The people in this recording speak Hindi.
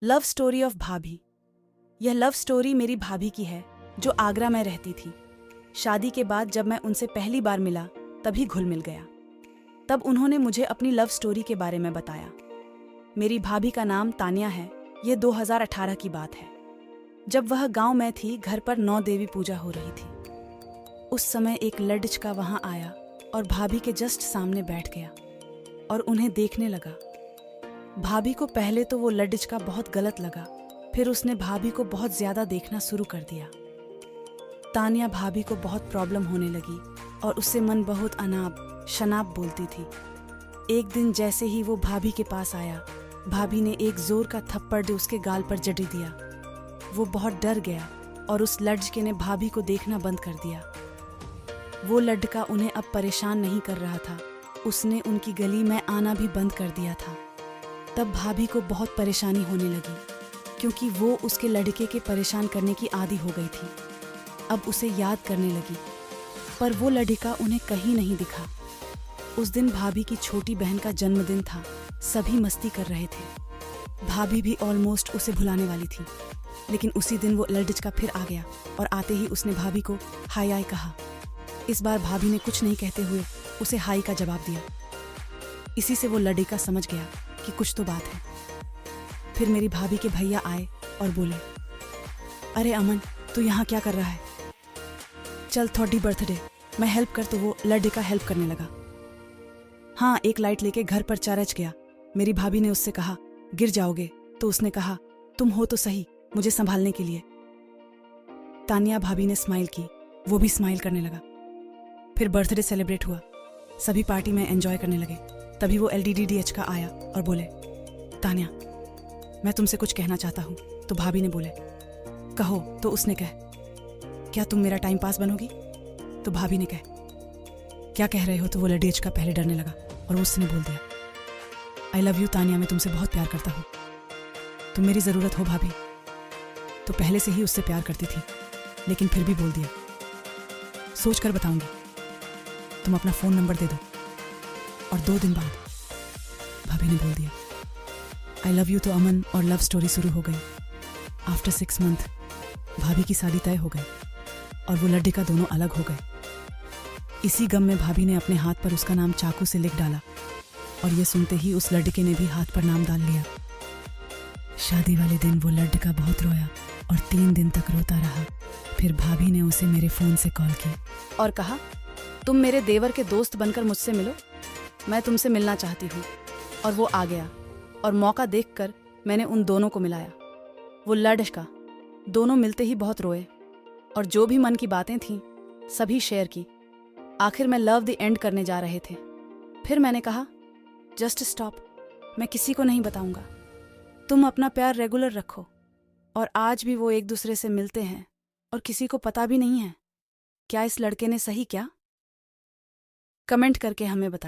लव स्टोरी ऑफ भाभी। यह लव स्टोरी मेरी भाभी की है जो आगरा में रहती थी। शादी के बाद जब मैं उनसे पहली बार मिला तभी घुल मिल गया। तब उन्होंने मुझे अपनी लव स्टोरी के बारे में बताया। मेरी भाभी का नाम तानिया है। ये 2018 की बात है, जब वह गांव में थी। घर पर 9 देवी पूजा हो रही थी। उस समय एक लड़का वहां आया और भाभी के जस्ट सामने बैठ गया और उन्हें देखने लगा। भाभी को पहले तो वो लड़का बहुत गलत लगा, फिर उसने भाभी को बहुत ज्यादा देखना शुरू कर दिया। तानिया भाभी को बहुत प्रॉब्लम होने लगी और उससे मन बहुत अनाप शनाप बोलती थी। एक दिन जैसे ही वो भाभी के पास आया, भाभी ने एक जोर का थप्पड़ उसके गाल पर जड़ी दिया। वो बहुत डर गया और उस लड़के ने भाभी को देखना बंद कर दिया। वो लड़का उन्हें अब परेशान नहीं कर रहा था, उसने उनकी गली में आना भी बंद कर दिया था। तब भाभी को बहुत परेशानी होने लगी क्योंकि वो उसके लड़के के परेशान करने की आदी हो गई थी। अब उसे याद करने लगी, पर वो लड़का उन्हें कहीं नहीं दिखा। उस दिन भाभी की छोटी बहन का जन्मदिन था, सभी मस्ती कर रहे थे। भाभी भी ऑलमोस्ट उसे भुलाने वाली थी, लेकिन उसी दिन वो लड़का फिर आ गया और आते ही उसने भाभी को हाय आय कहा। इस बार भाभी ने कुछ नहीं कहते हुए उसे हाय का जवाब दिया। इसी से वो लड़का समझ गया कि कुछ तो बात है। फिर मेरी भाभी के भैया आए और बोले, अरे अमन, तू यहाँ क्या कर रहा है? चल थोड़ी बर्थडे मैं हेल्प कर। तो वो लड़का हेल्प करने लगा। हाँ, एक लाइट लेके घर पर चार्ज गया। मेरी भाभी ने उससे कहा, गिर जाओगे। तो उसने कहा, तुम हो तो सही मुझे संभालने के लिए। तानिया भाभी ने स्माइल की, वो भी स्माइल करने लगा। फिर बर्थडे सेलिब्रेट हुआ, सभी पार्टी में एंजॉय करने लगे। तभी वो LDDDH का आया और बोले, तानिया मैं तुमसे कुछ कहना चाहता हूँ। तो भाभी ने बोले, कहो। तो उसने कह, क्या तुम मेरा टाइम पास बनोगी? तो भाभी ने कह, क्या कह रहे हो? तो वो लड़ेज का पहले डरने लगा और उसने बोल दिया, आई लव यू तानिया, मैं तुमसे बहुत प्यार करता हूँ, तुम मेरी ज़रूरत हो भाभी। तो पहले से ही उससे प्यार करती थी, लेकिन फिर भी बोल दिया, सोच कर बताऊंगी, तुम अपना फ़ोन नंबर दे दो। और 2 दिन बाद भाभी ने बोल दिया, आई लव यू। तो अमन और लव स्टोरी शुरू हो गई। आफ्टर 6 मंथ भाभी की शादी तय हो गई और वो लड़का दोनों अलग हो गए। इसी गम में भाभी ने अपने हाथ पर उसका नाम चाकू से लिख डाला और ये सुनते ही उस लड़के ने भी हाथ पर नाम डाल लिया। शादी वाले दिन वो लड़का बहुत रोया और 3 दिन तक रोता रहा। फिर भाभी ने उसे मेरे फ़ोन से कॉल की और कहा, तुम मेरे देवर के दोस्त बनकर मुझसे मिलो, मैं तुमसे मिलना चाहती हूँ। और वो आ गया और मौका देखकर मैंने उन दोनों को मिलाया। वो लड़का दोनों मिलते ही बहुत रोए और जो भी मन की बातें थीं सभी शेयर की। आखिर में लव द एंड करने जा रहे थे। फिर मैंने कहा, जस्ट स्टॉप, मैं किसी को नहीं बताऊंगा, तुम अपना प्यार रेगुलर रखो। और आज भी वो एक दूसरे से मिलते हैं और किसी को पता भी नहीं है। क्या इस लड़के ने सही किया? कमेंट करके हमें बताएं।